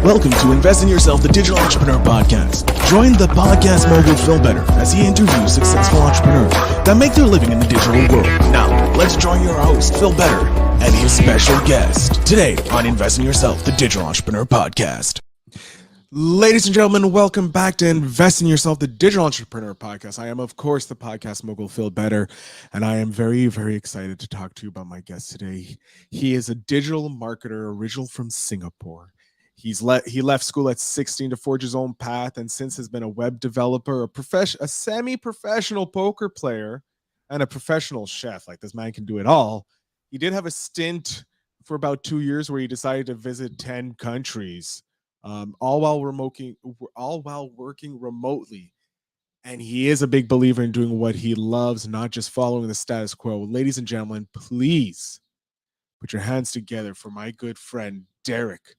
Welcome to Invest in Yourself, the Digital Entrepreneur Podcast. Join the podcast mogul Phil Better as he interviews successful entrepreneurs that make their living in the digital world. Now, let's join your host, Phil Better, and his special guest today on Invest in Yourself, the Digital Entrepreneur Podcast. Ladies and gentlemen, welcome back to Invest in Yourself, the Digital Entrepreneur Podcast. I am, of course, the podcast mogul Phil Better, and I am very, very excited to talk to you about my guest today. He is a digital marketer original from Singapore. He left school at 16 to forge his own path, and since has been a web developer, a semi-professional poker player, and a professional chef. Like, this man can do it all. He did have a stint for about 2 years where he decided to visit 10 countries. All while working remotely. And he is a big believer in doing what he loves, not just following the status quo. Ladies and gentlemen, please put your hands together for my good friend, Derrick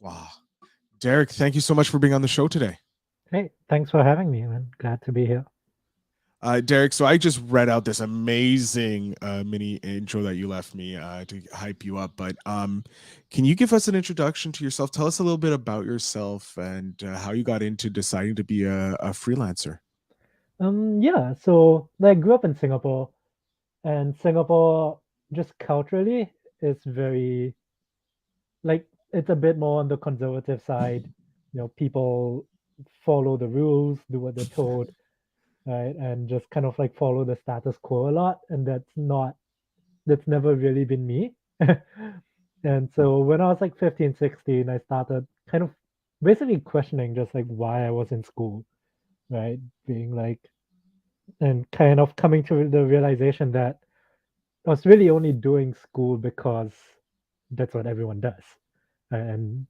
Kwa. Derrick, thank you so much for being on the show today. Hey, thanks for having me, man. Glad to be here. Derrick, so I just read out this amazing mini intro that you left me to hype you up, but can you give us an introduction to yourself? Tell us a little bit about yourself and how you got into deciding to be a freelancer. So I grew up in Singapore, and Singapore just culturally is very it's a bit more on the conservative side. People follow the rules, do what they're told, right, and just kind of follow the status quo a lot, and that's never really been me. And so when I was 15, 16, I started kind of basically questioning just why I was in school, right? Being and kind of coming to the realization that I was really only doing school because that's what everyone does. And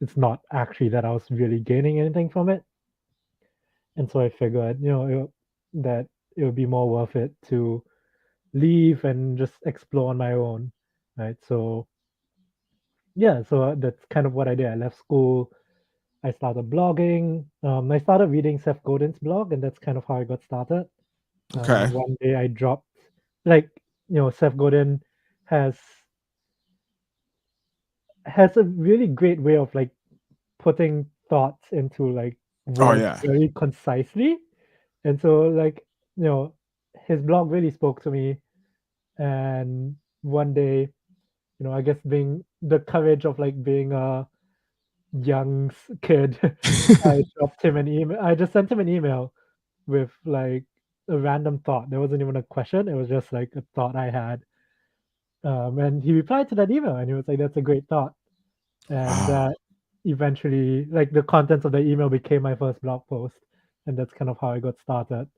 it's not actually that I was really gaining anything from it. And so I figured, that it would be more worth it to leave and just explore on my own, right? So yeah, so that's kind of what I did. I left school. I started blogging. I started reading Seth Godin's blog, and that's kind of how I got started. Okay. One day I dropped, Seth Godin has has a really great way of putting thoughts into Oh, words yeah. very concisely, and so you know, his blog really spoke to me. And one day, I guess being the courage of being a young kid, I dropped him an email. I just sent him an email with a random thought. There wasn't even a question. It was just a thought I had. And he replied to that email and he was like, "That's a great thought." And Wow. that eventually, the contents of the email became my first blog post. And that's kind of how I got started.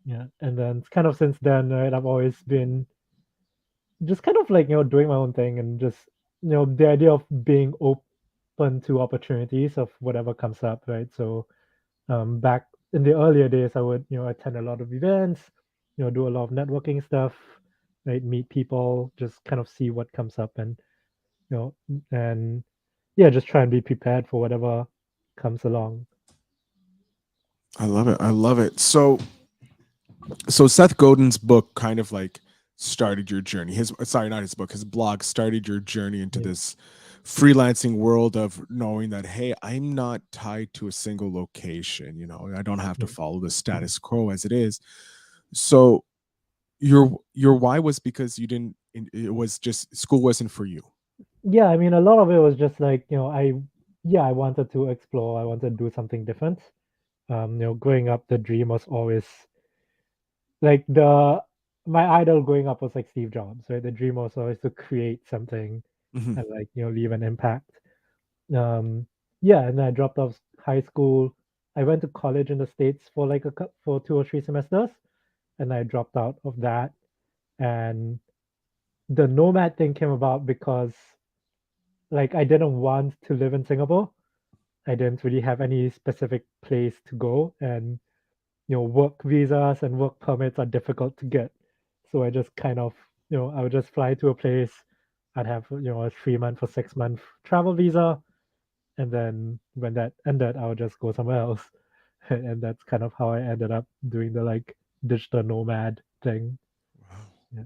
Yeah. And then kind of since then, right, I've always been just kind of doing my own thing and just, the idea of being open to opportunities of whatever comes up, right? So back in the earlier days, I would, attend a lot of events, do a lot of networking stuff, right? Meet people, just kind of see what comes up you know, and yeah, just try and be prepared for whatever comes along. I love it. I love it. So Seth Godin's book kind of started your journey. Not his book, his blog started your journey into Yeah. this freelancing world of knowing that, hey, I'm not tied to a single location. I don't have to Yeah. follow the status quo as it is. So your why was because you didn't. It was just school wasn't for you. Yeah, I mean, a lot of it was just yeah, I wanted to explore, I wanted to do something different. Growing up, the dream was always like the my idol growing up was Steve Jobs, right? The dream was always to create something Mhm. and leave an impact. Um, yeah, and then I dropped off high school. I went to college in the States for for 2 or 3 semesters, and I dropped out of that. And the nomad thing came about because I didn't want to live in Singapore. I didn't really have any specific place to go, and work visas and work permits are difficult to get. So I just kind of, I would just fly to a place. I'd have, a 3 month or 6 month travel visa. And then when that ended, I would just go somewhere else. And that's kind of how I ended up doing the digital nomad thing. Wow. Yeah.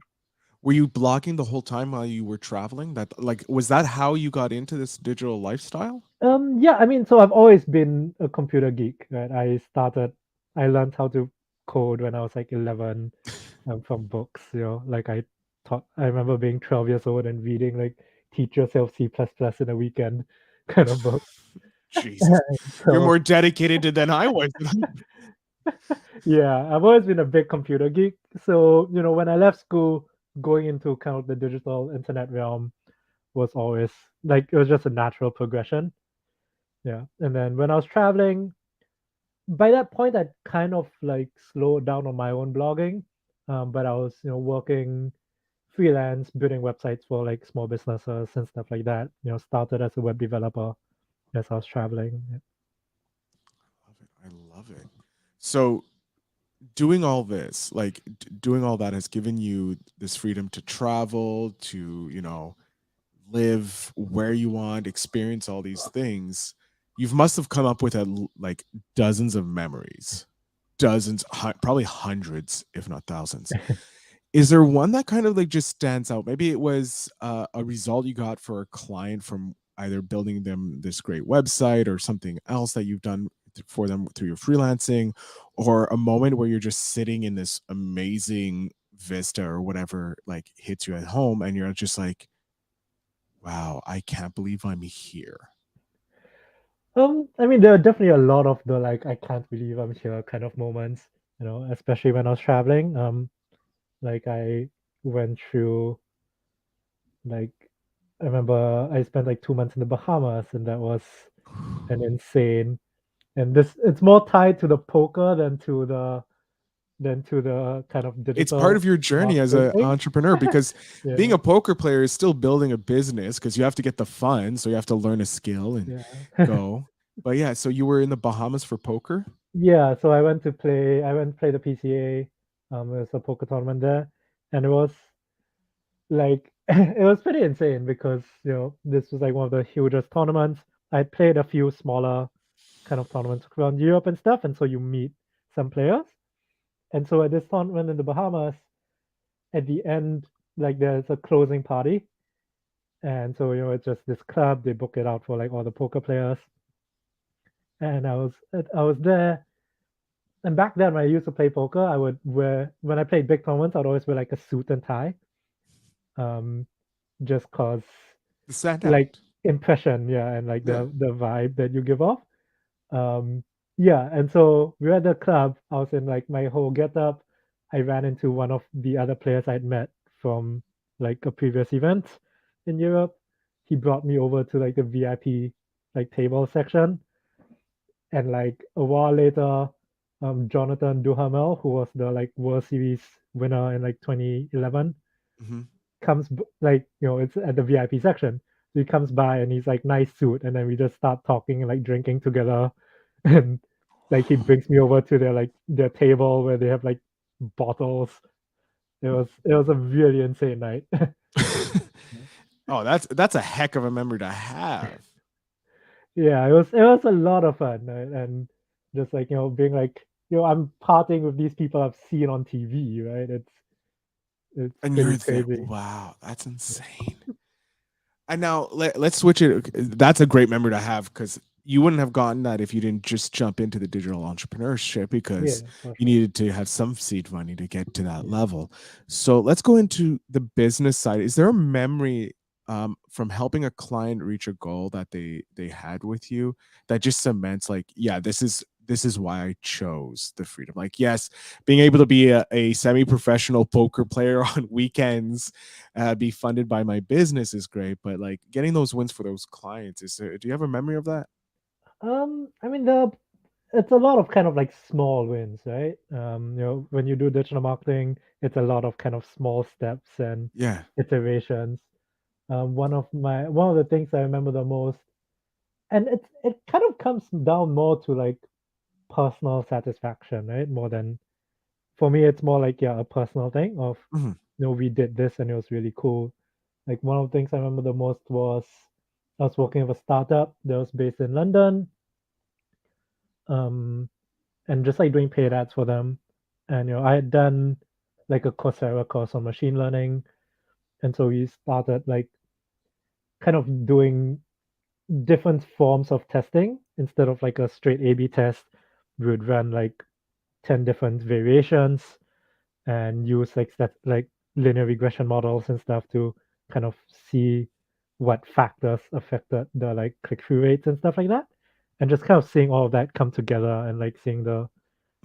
Were you blogging the whole time while you were traveling? That like was that how you got into this digital lifestyle? Yeah, I mean, so I've always been a computer geek, right? I learned how to code when I was like 11, from books, like I remember being 12 years old and reading like Teach Yourself C++ in a weekend kind of book. Jesus. You're So more dedicated than I was. yeah, I've always been a big computer geek. So, when I left school, going into kind of the digital internet realm was always like it was just a natural progression. Yeah. And then when I was traveling, by that point I kind of like slowed down on my own blogging. But I was, working freelance, building websites for like small businesses and stuff like that. Started as a web developer as I was traveling. Yeah. I love it. So doing all this, like doing all that has given you this freedom to travel, to, live where you want, experience all these things. You must have come up with like dozens of memories, dozens, probably hundreds, if not thousands. Is there one that kind of like just stands out? Maybe it was a result you got for a client from either building them this great website or something else that you've done for them through your freelancing, or a moment where you're just sitting in this amazing vista or whatever like hits you at home and you're just like, wow, I can't believe I'm here. I mean, there are definitely a lot of the like I can't believe I'm here kind of moments, especially when I was traveling. Like I went through like I remember I spent like 2 months in the Bahamas, and that was an insane. And this it's more tied to the poker than to the kind of It's part digital of your journey as marketing an thing. entrepreneur because being Yeah, a poker player is still building a business because you have to get the funds, so you have to learn a skill and yeah. go. But yeah, so you were in the Bahamas for poker. Yeah, so I went to play the PCA. It was a poker tournament there, and it was like it was pretty insane because this was like one of the hugest tournaments. I played a few smaller kind of tournaments around Europe and stuff, and so you meet some players. And so at this tournament in the Bahamas, at the end, like there's a closing party, and so it's just this club. They book it out for like all the poker players, and I was there. And back then, when I used to play poker, I would wear when I played big tournaments, I'd always wear like a suit and tie, um, just cause The stand like out. impression, yeah, and like Yeah. the vibe that you give off. Um, yeah, and so we were at the club. I was in like my whole getup. I ran into one of the other players I'd met from like a previous event in Europe. He brought me over to like the VIP like table section, and like a while later, Jonathan Duhamel, who was the like World Series winner in like 2011, Hmm. like it's at the VIP section. So he comes by and he's like nice suit, and then we just start talking and like drinking together, and like he brings me over to their table where they have like bottles. It was a really insane night. Oh, that's a heck of a memory to have. Yeah, it was a lot of fun, right? And just like being like I'm partying with these people I've seen on TV, right? It's And pretty you're there. crazy. Wow, that's insane. And now let's switch it. That's a great memory to have because you wouldn't have gotten that if you didn't just jump into the digital entrepreneurship because Yeah, for you sure. needed to have some seed money to get to that Yeah. level. So let's go into the business side. Is there a memory from helping a client reach a goal that they had with you that just cements like, yeah, this is why I chose the freedom. Like, yes, being able to be a semi-professional poker player on weekends, be funded by my business is great, but like getting those wins for those clients do you have a memory of that? I mean it's a lot of kind of like small wins, right? When you do digital marketing, it's a lot of kind of small steps and Yeah. iterations. One of the things I remember the most, and it kind of comes down more to like personal satisfaction, right? More than for me, it's more like yeah, a personal thing of Mhm. we did this and it was really cool. Like one of the things I remember the most was I was working with a startup that was based in London, um, and just like doing paid ads for them. And I had done like a Coursera course on machine learning. And so we started like kind of doing different forms of testing instead of like a straight A/B test. We would run like 10 different variations and use like that like linear regression models and stuff to kind of see what factors affected the like click-through rates and stuff like that. And just kind of seeing all of that come together and like seeing the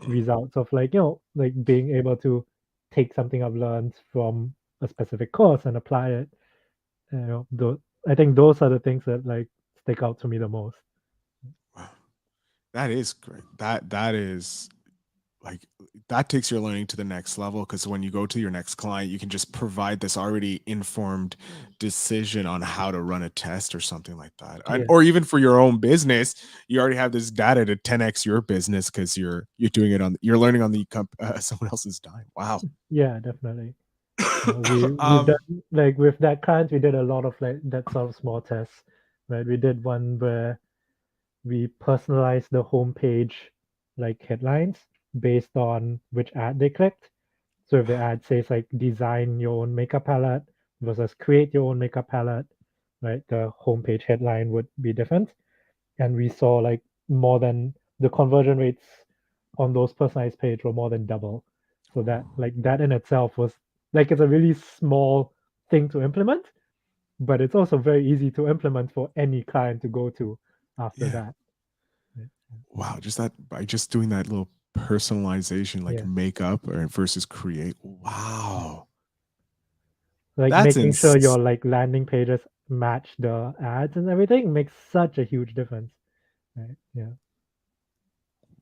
results of like, like being able to take something I've learned from a specific course and apply it. I think those are the things that like stick out to me the most. Wow, that is great. That is like that takes your learning to the next level because when you go to your next client, you can just provide this already informed decision on how to run a test or something like that. And, Yeah, or even for your own business, you already have this data to 10x your business because you're doing it on you're learning on the someone else's dime. Wow. yeah, definitely. We've um, done like with that client, we did a lot of like that sort of small tests, right? We did one where we personalized the homepage like headlines based on which ad they clicked. So if the ad says like design your own makeup palette versus create your own makeup palette, right? The homepage headline would be different. And we saw like more than the conversion rates on those personalized page were more than double. So that like that in itself was like it's a really small thing to implement, but it's also very easy to implement for any client to go to after yeah. that. Right? Wow, just that by just doing that little personalization, like Yeah. makeup or versus create. Yeah. Wow, Like that's making sure ins. your like landing pages match the ads and everything makes such a huge difference. Right. Yeah.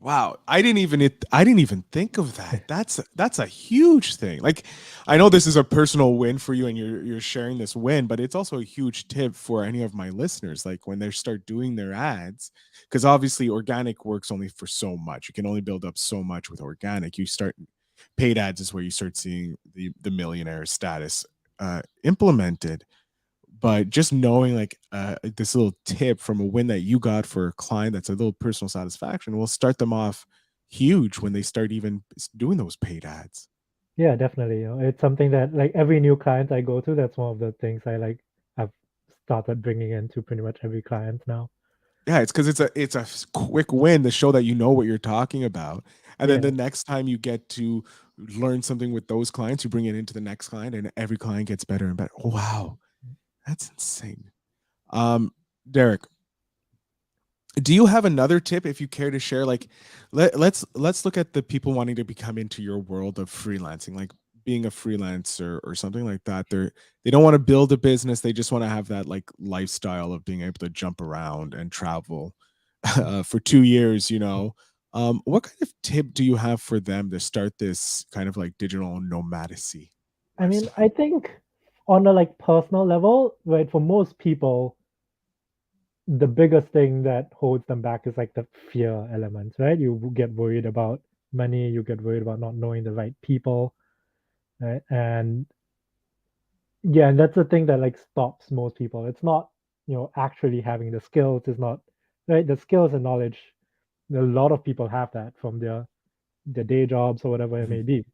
Wow, I didn't even think of that. That's a huge thing. Like, I know this is a personal win for you, and you're sharing this win, but it's also a huge tip for any of my listeners. Like when they start doing their ads, because obviously organic works only for so much. You can only build up so much with organic. You start paid ads is where you start seeing the millionaire status implemented. But just knowing like this little tip from a win that you got for a client that's a little personal satisfaction will start them off huge when they start even doing those paid ads. Yeah, definitely. It's something that like every new client I go to, that's one of the things I like I've started bringing into pretty much every client now. Yeah, it's because it's a quick win to show that you know what you're talking about, and then Yeah. the next time you get to learn something with those clients, you bring it into the next client, and every client gets better and better. Wow, that's insane. Um, Derek, do you have another tip if you care to share? Like let's look at the people wanting to become into your world of freelancing, like being a freelancer or something like that. They don't want to build a business, they just want to have that like lifestyle of being able to jump around and travel for 2 years, you know. What kind of tip do you have for them to start this kind of like digital nomadacy I mean, lifestyle? I think on a like personal level, right, for most people, the biggest thing that holds them back is like the fear element, right? You get worried about money, you get worried about not knowing the right people, right? And yeah, and that's the thing that like stops most people. It's not, actually having the skills, it's not right. The skills and knowledge, a lot of people have that from their day jobs or whatever it Mhm. may be.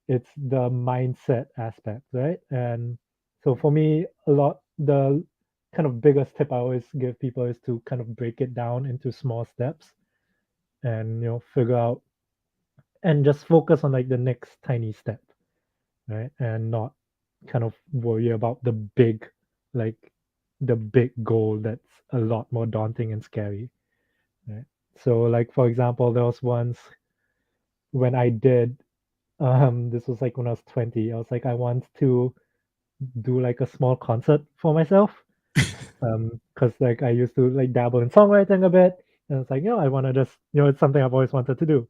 It's the mindset aspect, right? And so for me, a lot the kind of biggest tip I always give people is to kind of break it down into small steps and figure out and just focus on like the next tiny step, right? And not kind of worry about like the big goal that's a lot more daunting and scary, right? So like for example, there was once when I did this was like when I was 20. I was like I want to do like a small concert for myself. Because like I used to like dabble in songwriting a bit, and it's like I want to just it's something I've always wanted to do.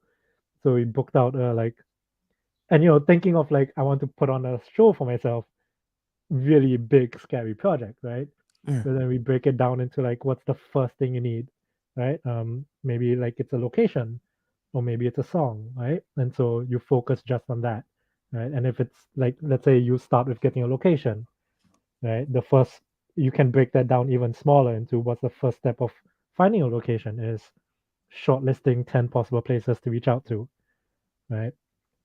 So we booked out like and thinking of like I want to put on a show for myself, really big scary project, right? Yeah. So then we break it down into like what's the first thing you need, right? Maybe like it's a location, or maybe it's a song, right? And so you focus just on that, right? And if it's like let's say you start with getting a location, right? The first you can break that down even smaller into what's the first step of finding a location is shortlisting 10 possible places to reach out to, right?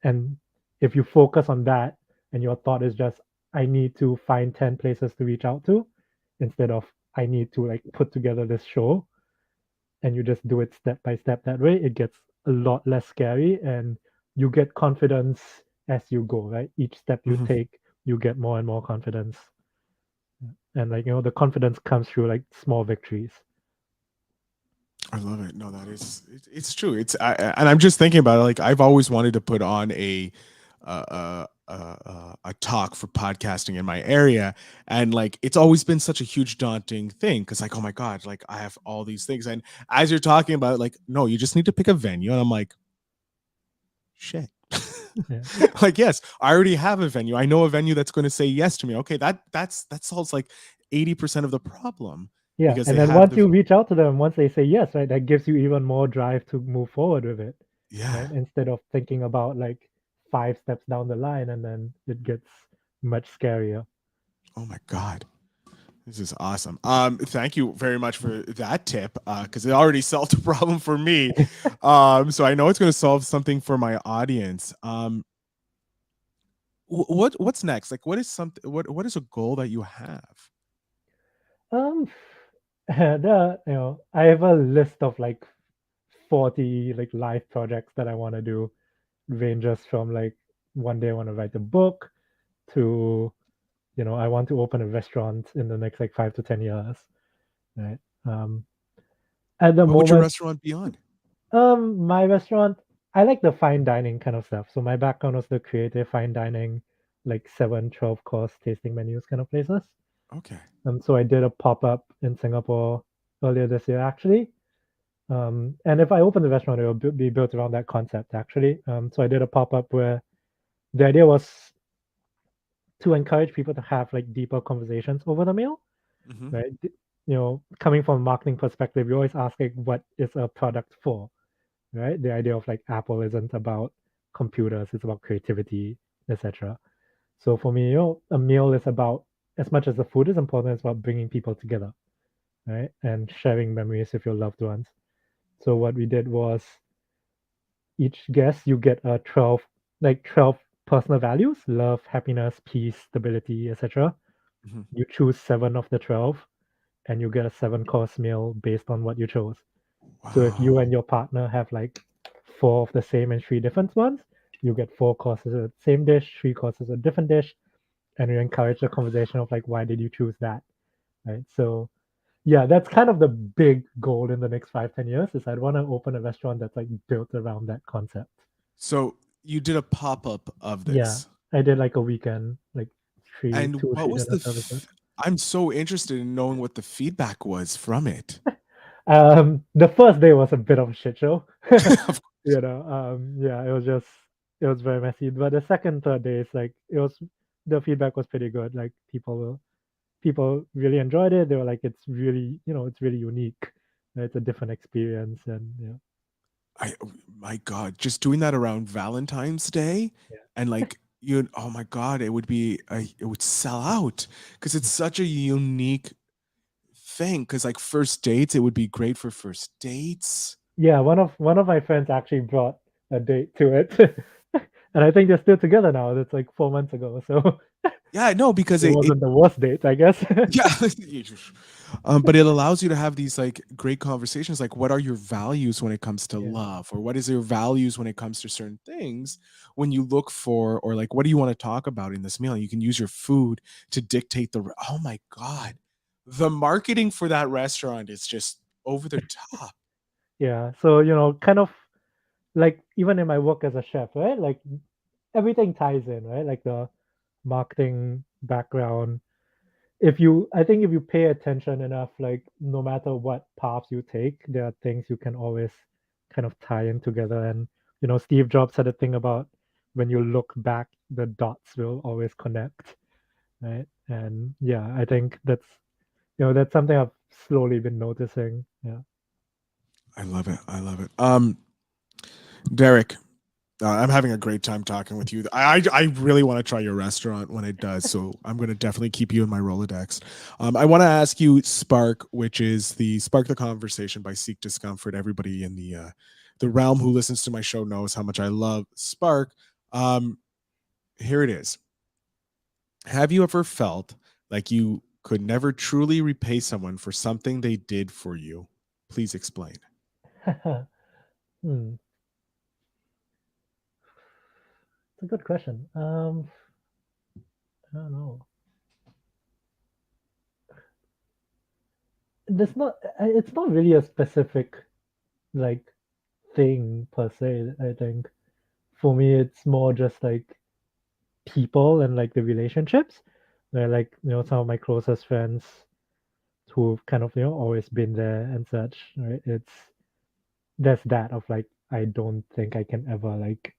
And if you focus on that and your thought is just I need to find 10 places to reach out to instead of I need to like put together this show, and you just do it step by step that way, it gets a lot less scary, and you get confidence as you go, right? Each step you Mhm. take, you get more and more confidence. And like, the confidence comes through like small victories. I love it. No, that is it's true. And I'm just thinking about it. Like I've always wanted to put on a talk for podcasting in my area, and like it's always been such a huge daunting thing because like oh my god, like I have all these things, and as you're talking about it, like no, you just need to pick a venue, and I'm like shit. Yeah. Like yes, I already have a venue. I know a venue that's going to say yes to me. Okay, that solves like 80% of the problem Yeah. because And they then have once the you reach out to them, once they say yes, right, that gives you even more drive to move forward with it. yeah. Right. Instead of thinking about like 5 steps down the line, and then it gets much scarier. Oh my god. This is awesome. Thank you very much for that tip because it already solved a problem for me. So I know it's going to solve something for my audience. What's next? Like, what is something? What is a goal that you have? Um, I have a list of like 40 like life projects that I want to do. Ranges from like one day I want to write a book to, I want to open a restaurant in the next like 5 to 10 years. Right. Um, at the What would your moment, restaurant be on? my restaurant, I like the fine dining kind of stuff. So my background was the creative fine dining, like 7, 12 course tasting menus kind of places. Okay. So I did a pop up in Singapore earlier this year, actually. And if I open the restaurant, it will be built around that concept, actually. So I did a pop up where the idea was to encourage people to have like deeper conversations over the meal, Mm-hmm. right? Coming from a marketing perspective, you always ask like, what is a product for, right? The idea of like Apple isn't about computers; it's about creativity, etc. So for me, a meal is about, as much as the food is important, it's about bringing people together, right? And sharing memories with your loved ones. So what we did was, each guest you get a 12 personal values: love, happiness, peace, stability, etc. Mm-hmm. You choose 7 of the 12, and you get a 7 course meal based on what you chose. So if you Wow. and your partner have like 4 of the same and 3 different ones, you get 4 courses of the same dish, 3 courses of a different dish, and you encourage the conversation of like, why did you choose that, right? So yeah, that's kind of the big goal in the next 5, 10 years, is I'd want to open a restaurant that's like built around that concept. So you did a pop up of Yeah, this, I did like a weekend, like and two or what three was dinner services. I'm so interested in knowing what the feedback was from it. The first day was a bit of a shit show. Of Yeah, it was very messy. But the second, third days, like the feedback was pretty good. Like people really enjoyed it. They were like, it's really, it's really unique. It's a different experience, and I oh my god, just doing that around Valentine's Day yeah, and like you oh my god, it would sell out because it's such a unique thing. Because like first dates, it would be great for first dates. yeah. One of my friends actually brought a date to it, and I think they're still together now. That's like 4 months ago, so Yeah, no, because it it wasn't the worst date, I guess. yeah, but it allows you to have these like great conversations. Like, what are your values when it comes to Yeah, love, or what is your values when it comes to certain things? When you look for, or like, what do you want to talk about in this meal? You can use your food to dictate the. Oh my god, the marketing for that restaurant is just over the top. yeah. So kind of like, even in my work as a chef, right? Like everything ties in, right? Like the marketing background. I think if you pay attention enough, like no matter what paths you take, there are things you can always kind of tie in together. And Steve Jobs had a thing about, when you look back, the dots will always connect, right? And yeah, I think that's something I've slowly been noticing. Yeah. I love it. I love it. Derek, I'm having a great time talking with you. I really want to try your restaurant when it does, so I'm going to definitely keep you in my Rolodex. I want to ask you Spark, which is the Spark the Conversation by Seek Discomfort. Everybody in the realm who listens to my show knows how much I love Spark. Here it is. Have you ever felt like you could never truly repay someone for something they did for you? Please explain. Hmm, it's a good question. I don't know. There's not. It's not really a specific like thing per se. I think for me, it's more just like people and like the relationships. Where like some of my closest friends who've kind of always been there and such. Right? It's there's that of like I don't think I can ever like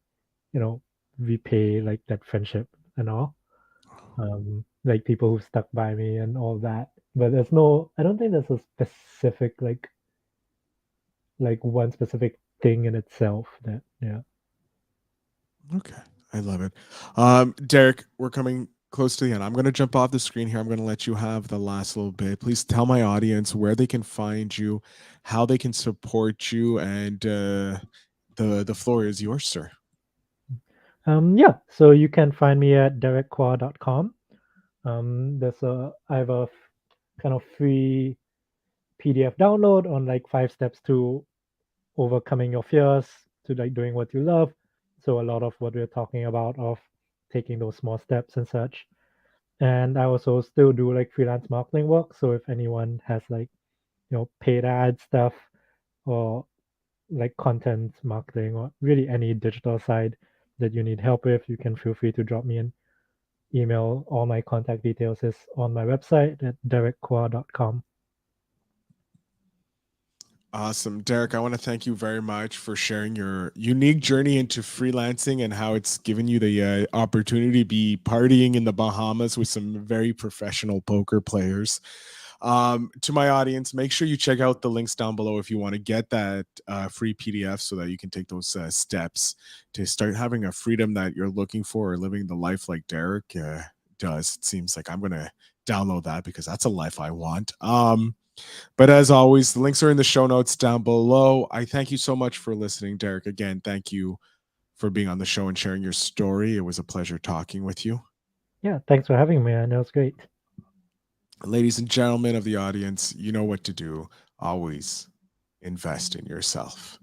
you know repay like that friendship and all. Like people who stuck by me and all that. But I don't think there's a specific like one specific thing in itself that yeah. Okay, I love it. Derrick, we're coming close to the end. I'm going to jump off the screen here. I'm going to let you have the last little bit. Please tell my audience where they can find you, how they can support you, and the floor is yours, sir. Yeah, so you can find me at derrickkwa.com. I have a kind of free PDF download on like 5 steps to overcoming your fears to like doing what you love. So a lot of what we're talking about of taking those small steps and such. And I also still do like freelance marketing work. So if anyone has like paid ad stuff or like content marketing or really any digital side that you need help with, you can feel free to drop me an email. All my contact details is on my website at derrickkwa.com. Awesome. Derrick, I want to thank you very much for sharing your unique journey into freelancing and how it's given you the opportunity to be partying in the Bahamas with some very professional poker players. To my audience, make sure you check out the links down below if you want to get that free PDF so that you can take those steps to start having a freedom that you're looking for or living the life like Derrick does. It seems like I'm going to download that because that's a life I want. But as always, the links are in the show notes down below. I thank you so much for listening, Derrick. Again, thank you for being on the show and sharing your story. It was a pleasure talking with you. Yeah, thanks for having me. I know it's great. Ladies and gentlemen of the audience, you know what to do. Always invest in yourself.